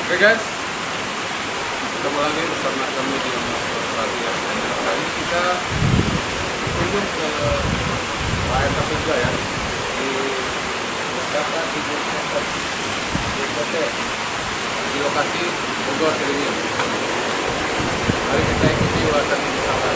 Oke guys, ketemu lagi bersama kami di Australia. Kali ini kita kunjung ke Layan Kapolda ya, di Jakarta Tidur Center di Kote, di lokasi Bogor ini. Mari kita ikuti ulasan bersama.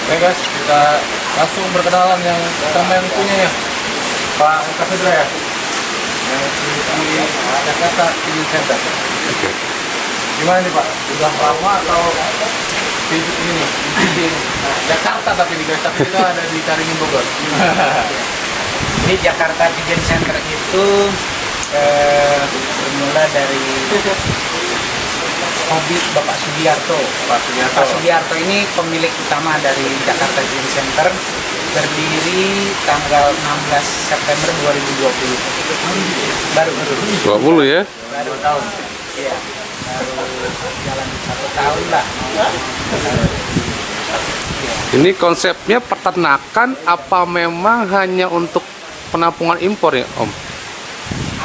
Oke guys, kita langsung berkenalan yang sama yang punyanya, Pak Kapolda ya, yang di Jakarta Tidur Center. Oke. Gimana nih Pak? Udah lama atau hidup ini di Jakarta tapi di guys, tapi kita ada di Caringin Bogor. Di Jakarta Tidur Center itu bermula dari hobi Bapak Sugiarto. Pak Sugiarto. Pak Sugiarto ini pemilik utama dari Jakarta Tidur Center, berdiri tanggal 16 September 2020. Baru 20 ya? baru tahun. Iya. Baru jalan 1 tahun lah. Ini konsepnya peternakan apa memang hanya untuk penampungan impor ya, Om?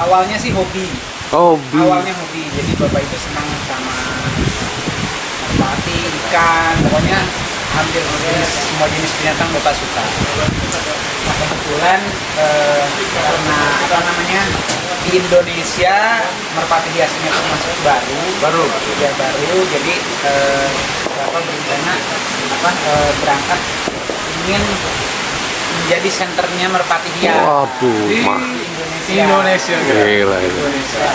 Awalnya sih hobi. Hobi. Awalnya hobi. Jadi Bapak itu senang sama merpati, ikan, pokoknya hampir semua jenis binatang Bapak suka. Nah kebetulan karena apa namanya di Indonesia merpati hiasnya termasuk baru, jadi Bapak berencana berangkat ingin menjadi senternya merpati hias. Waduh, di Indonesia. Gila itu. Indonesia.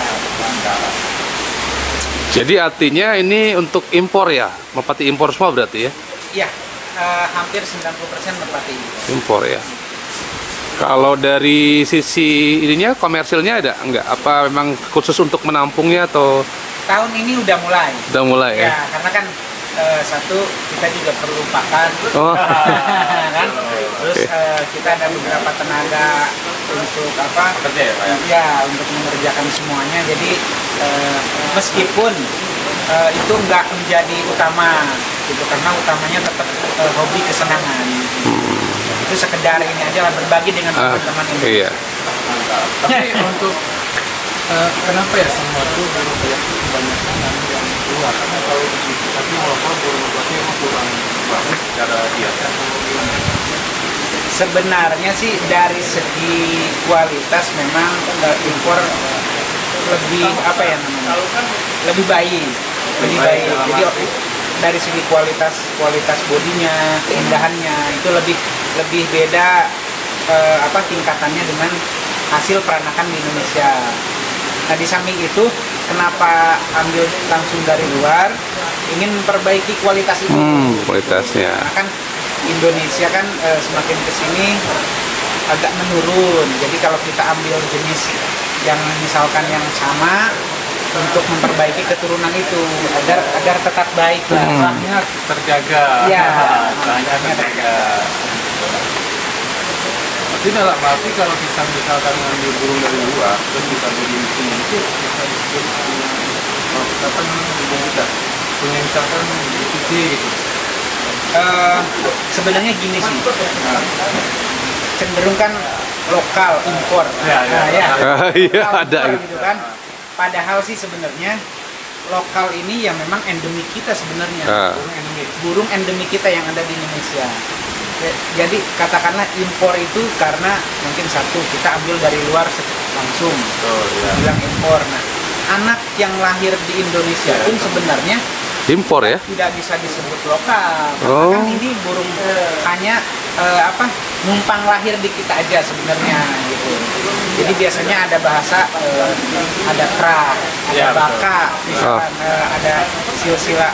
Jadi artinya ini untuk impor ya? Merpati impor semua berarti ya? Iya, hampir 90% merpati. Impor ya. Kalau dari sisi ininya komersilnya ada enggak? Apa memang khusus untuk menampungnya atau Tahun ini udah mulai. udah mulai ya? Ya, karena kan satu kita juga perlu pakan, Oh. kan? Terus kita ada beberapa tenaga untuk apa? Kerja ya Pak ya? Ya, untuk mengerjakan semuanya. Jadi meskipun itu nggak menjadi utama, gitu, karena utamanya tetap hobi kesenangan. Itu sekedar ini aja lah, berbagi dengan teman-teman ini. Iya. Tapi untuk kenapa ya semua itu kebanyakan yang keluar? Karena kalau tapi walaupun burung-burungnya emang kurang bagus secara hiasan. Sebenarnya sih dari segi kualitas memang impor lebih apa ya namanya? Lebih baik. Jadi dari segi kualitas bodinya, keindahannya itu lebih beda tingkatannya dengan hasil peranakan di Indonesia. Nah di samping itu kenapa ambil langsung dari luar, ingin memperbaiki kualitas itu. Kualitasnya. Karena kan Indonesia kan semakin kesini agak menurun. Jadi kalau kita ambil jenis yang misalkan yang sama untuk memperbaiki keturunan itu agar tetap baik lah. Rasanya terjaga. Iya. Rasanya terjaga. Tapi dalam arti kalau kita misalkan ngambil burung dari luar terus kita beli di sini itu bisa punya apa namanya kita punya misalkan BPC gitu. Sebenarnya gini sih, cenderung kan lokal impor. Ya. Iya, Lokal, ada impor gitu. gitu kan. Padahal sih sebenarnya lokal ini yang memang endemik kita sebenarnya. Burung endemik kita yang ada di Indonesia. Jadi katakanlah impor itu karena mungkin satu kita ambil dari luar langsung, bilang impor. Nah, anak yang lahir di Indonesia pun sebenarnya Impor ya? tidak bisa disebut lokal. Oh. Karena kan ini burung hanya numpang lahir di kita aja sebenarnya gitu. Jadi biasanya ada bahasa ada krak, ada baka, misalkan ada silsilah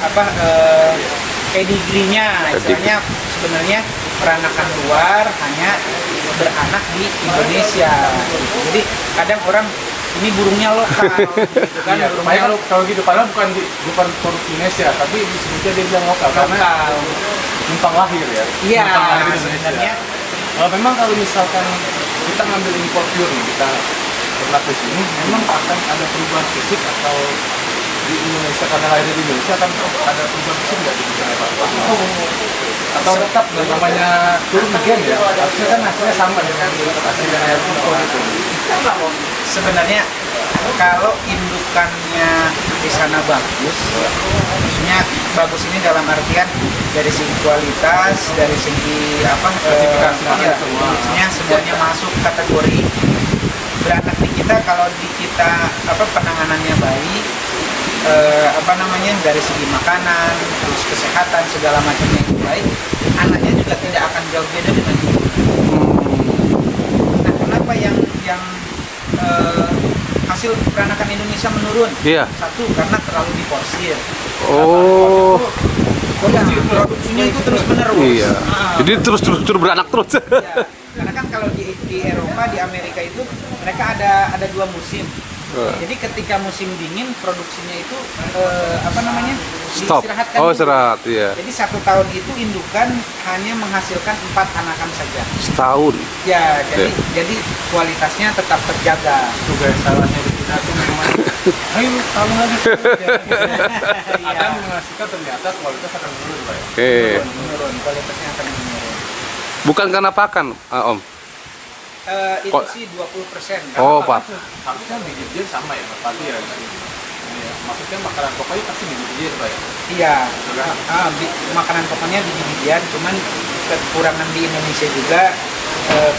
pedigrinya, istilahnya sebenarnya peranakan luar hanya beranak di Indonesia. Jadi kadang orang ini burungnya lokal, gitu kan? Iya, Burungnya kalau gitu padahal bukan produksi Indonesia, tapi disebutnya dia bilang lokal karena numpang lahir ya. Iya, Numpang lahir di Indonesia. sebenarnya Memang kalau misalkan kita ngambil impor pure nih, kita ternak di sini, memang akan ada perubahan fisik atau di Indonesia karena lahir di Indonesia akan ada perubahan fisik nggak di sana? Pak? Atau tetap namanya turun gen ya? Harusnya kan hasilnya sama dengan hasilnya air pupuk gitu. Sebenarnya kalau indukannya di sana bagus, maksudnya bagus ini dalam artian dari segi kualitas, dari segi apa, ya, maksudnya semuanya masuk kategori beranak di kita. Kalau di kita apa penanganannya baik, apa namanya dari segi makanan, terus kesehatan segala macamnya itu baik, anaknya juga tidak akan jauh beda dengan ibu. Nah, kenapa yang hasil peranakan Indonesia menurun? Iya. Satu, karena terlalu diporsir. Oh. Produksinya itu terus menerus. Iya. Jadi terus beranak terus. Ya, karena kan kalau di Eropa, di Amerika itu mereka ada 2 musim. Jadi ketika musim dingin produksinya itu apa namanya? Stop. Diistirahatkan Oh, dulu. istirahat, iya. Jadi 1 tahun itu indukan hanya menghasilkan 4 anakan saja. Setahun. Ya, Iya. jadi kualitasnya tetap terjaga. Itu guys, salahnya di kita tuh memang ayo kalau lagi Iya. akan menghasilkan ternyata kualitas akan menurun Pak ya. Oke. Menurun, kualitasnya akan menurun. Bukan karena pakan, Om. Itu Kok- sih 20%. Oh, Pak. Harusnya biji-bijian sama ya Pak Pati ya. Iya, maksudnya makanan pokoknya pasti biji-bijian Pak ya. Iya, makanan pokoknya biji-bijian, cuman kekurangan di Indonesia juga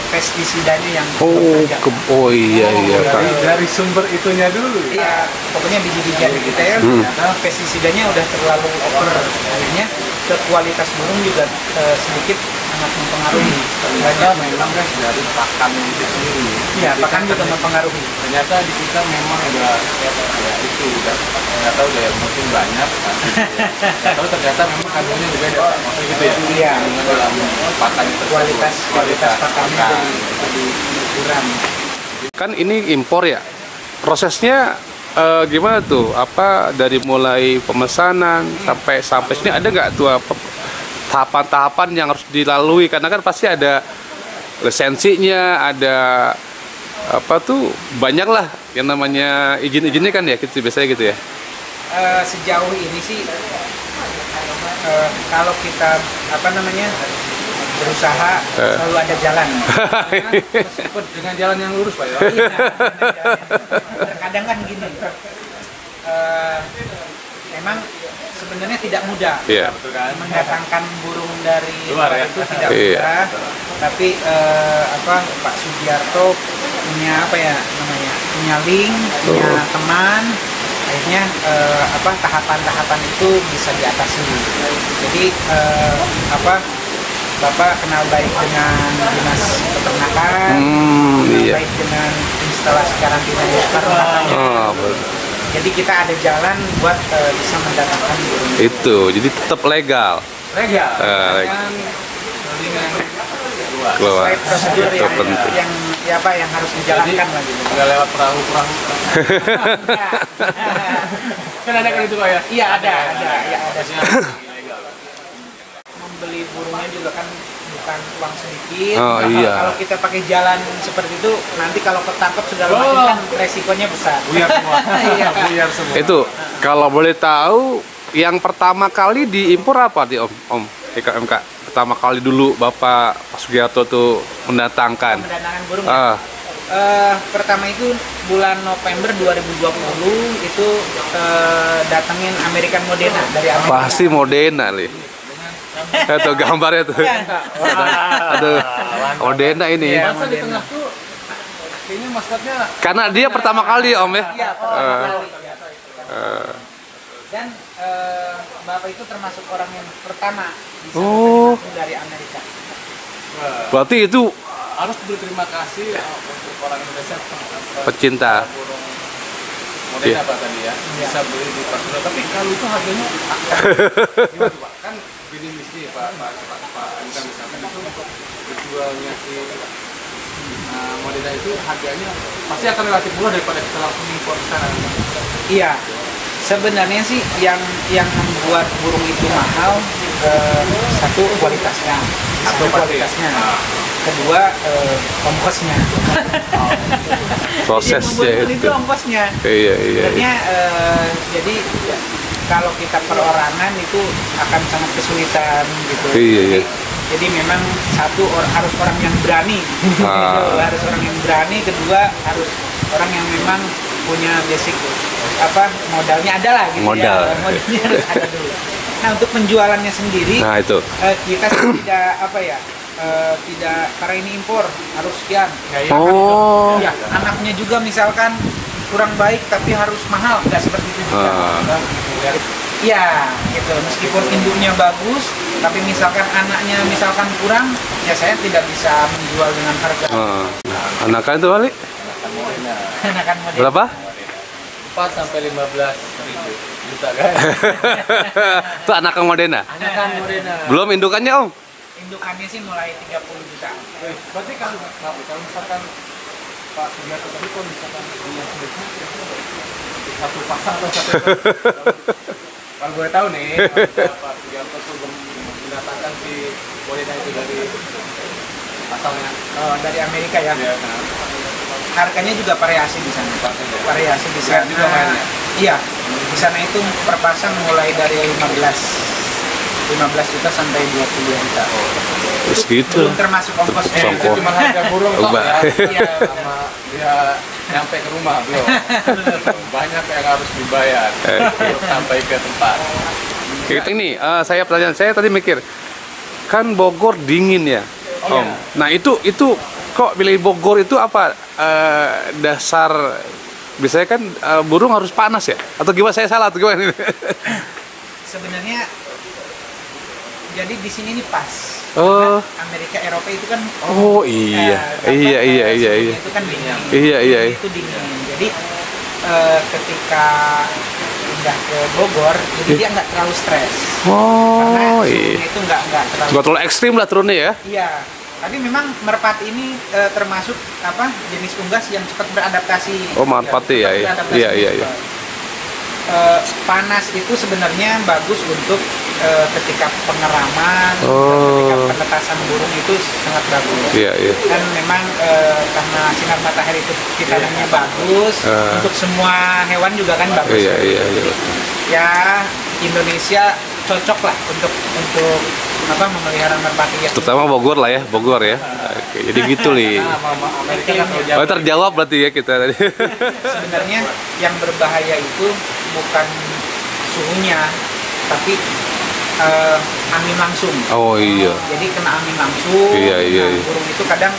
pestisidanya yang terjaga. Oh iya Kak. Dari sumber itunya dulu. Iya, pokoknya biji-bijian kita ya, pestisidanya udah terlalu over, akhirnya ke kualitas burung juga sedikit sangat mempengaruhi. Ternyata memang guys dari pakan itu sendiri. Iya, Jadi pakan kan juga mempengaruhi. Ternyata di kita memang udah ya itu udah nggak tahu udah mungkin banyak kan. Nggak tahu ternyata memang kandungannya juga ada maksudnya gitu ya. Iya. Kandungan dalam pakan itu Kualitas pakannya jadi kurang. Kan ini impor ya. Prosesnya gimana tuh? Apa dari mulai pemesanan sampai sini ada nggak tuh apa tahapan-tahapan yang harus dilalui? Karena kan pasti ada lisensinya, ada apa tuh banyak lah yang namanya izin-izinnya kan ya gitu biasanya gitu ya. Sejauh ini sih kalau kita apa namanya berusaha selalu ada jalan. meskipun dengan jalan yang lurus Pak ya. Iya, terkadang kan gini, memang sebenarnya tidak mudah. Iya. Betul kan? Mendatangkan burung dari Luar ya? itu tidak Iya. mudah, tapi apa Pak Sugiarto punya apa ya namanya, punya link, punya teman, akhirnya apa tahapan-tahapan itu bisa diatasi. Jadi apa Bapak kenal baik dengan dinas peternakan, kenal Iya. baik dengan instalasi karantina peternakannya. Oh, betul. Jadi kita ada jalan buat bisa mendatangkan burung. Itu jadi tetap legal. Legal. Legal. Kan dengan luas. Keluar. Sesuai prosedur Itu penting. yang ya apa yang harus dijalankan lagi. Nggak lewat perahu-perahu. Kan ada kan itu Pak ya? Iya ada, ya ada. Harusnya legal. Membeli burungnya juga kan bukan uang sedikit. Oh, iya. Kalau kita pakai jalan seperti itu, nanti kalau ketangkep segala Oh. macam kan resikonya besar. Buyar semua. Iya. Buyar semua. Itu kalau boleh tahu yang pertama kali diimpor apa di Om IKMK? Pertama kali dulu Bapak Pak Sugiarto tuh mendatangkan. Mendatangkan burung. Ah, Pertama itu bulan November 2020 itu datengin American Moderna dari Amerika. pasti Modena nih. Itu gambarnya tuh. Aduh, Modena ini. Iya. Masa di tengah tuh kayaknya maskotnya Karena dia pertama kali Om ya. Iya, pertama kali. Dan Bapak itu termasuk orang yang pertama bisa Oh. datang dari Amerika. Berarti itu harus berterima kasih untuk orang Indonesia pecinta. burung modern Iya. apa tadi ya bisa beli di pasar tapi kalau itu harganya gimana tuh Pak? Kan beli misi Pak Ankan misalkan itu untuk dijualnya si Modena itu harganya pasti akan relatif murah daripada kita langsung impor ke sana. Iya, sebenarnya sih yang membuat burung itu mahal satu kualitasnya, kedua ongkosnya. Prosesnya Yang membuat burung itu. itu ongkosnya. Iya. Sebenarnya jadi kalau kita perorangan itu akan sangat kesulitan gitu. Iya, iya. Jadi memang satu harus orang yang berani, harus orang yang berani. Kedua harus orang yang memang punya basic modalnya ada lah gitu. Modal. Ya. Modalnya harus ada dulu. Nah untuk penjualannya sendiri, Nah itu. kita tidak tidak karena ini impor harus sekian. Oh. Ya, anaknya juga misalkan kurang baik tapi harus mahal, nggak seperti itu juga. Ya, gitu. Meskipun induknya bagus, tapi misalkan anaknya misalkan kurang, ya saya tidak bisa menjual dengan harga. Anakan itu kali? Anakan model. Berapa? 4 sampai 15.000 juta kan? Itu anakan Modena. Anakan Modena. Belum indukannya Om? Indukannya sih mulai 30 juta. Berarti kalau misalkan Pak Sugiarto tadi kalau misalkan punya satu pasang atau satu kalau gue tahu nih Pak Sugiarto tuh mendatangkan si Modena itu dari asalnya Dari Amerika ya. ya, nah. Harganya juga variasi di sana. Variasi di sana. Juga mainnya? Iya. Di sana itu per pasang mulai dari 15 juta sampai 20 juta. Terus gitu. Belum termasuk ongkosnya. Itu cuma harga burung toh ya. Iya. Sama dia nyampe ke rumah belum. Banyak yang harus dibayar untuk sampai ke tempat. Gitu ini, saya pertanyaan saya tadi mikir, kan Bogor dingin ya, Oh, Om. iya. Nah itu kok pilih Bogor itu apa dasar? Biasanya kan burung harus panas ya? Atau gimana? Saya salah atau gimana? Sebenarnya jadi di sini nih pas. Oh. Karena Amerika Eropa itu kan Oh iya, iya. suhunya itu kan dingin. Iya. Itu dingin. Jadi ketika pindah ke Bogor, jadi dia nggak terlalu stres. Karena Oh suhunya iya. itu nggak terlalu. Nggak terlalu ekstrim lah turunnya ya? Iya. Tapi memang merpati ini termasuk jenis unggas yang cepat beradaptasi. Oh, merpati ya, iya. Beradaptasi Iya. cepat. Panas itu sebenarnya bagus untuk ketika pengeraman, ketika penetasan burung itu sangat bagus. Iya. Dan memang karena sinar matahari itu vitaminnya bagus, untuk semua hewan juga kan bagus. Iya. Ya Indonesia cocok lah untuk memelihara merpati ya. Terutama Bogor lah ya, Bogor ya. Oke, jadi gitu nih. Amerika kan tahu Oh, terjawab berarti ya kita tadi. Sebenarnya yang berbahaya itu bukan suhunya, tapi angin langsung. Oh iya. Jadi kena angin langsung. Iya. Nah, burung itu kadang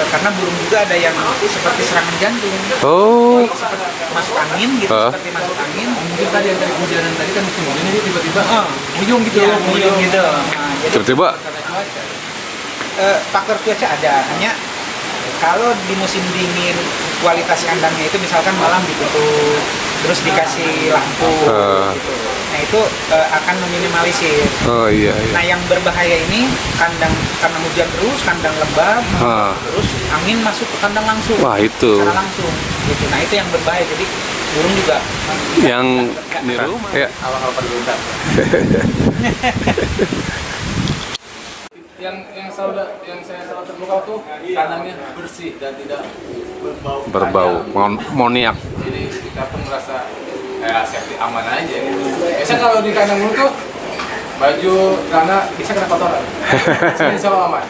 karena burung juga ada yang seperti serangan jantung. Oh. Seperti masuk angin gitu, seperti masuk angin. mungkin tadi yang dari hujanan tadi kan musim hujan ini tiba-tiba muyung gitu Iya, loh, muyung gitu. Nah, jadi Tiba-tiba. karena cuaca. faktor cuaca ada, hanya kalau di musim dingin kualitas kandangnya itu misalkan malam ditutup terus dikasih lampu gitu. Nah itu akan meminimalisir. Oh iya. Nah yang berbahaya ini kandang karena hujan terus, kandang lembab, terus angin masuk ke kandang langsung. Wah itu. Secara langsung gitu. Nah itu yang berbahaya, jadi burung juga Yang di rumah. Ya. Awal-awal pada bentar. yang saya selalu terpukau tuh kandangnya bersih dan tidak Berbau moniak. jadi kita pun merasa safety aman aja gitu. Biasanya kalau di kandang burung tuh baju karena bisa kena kotoran. Sini selalu aman.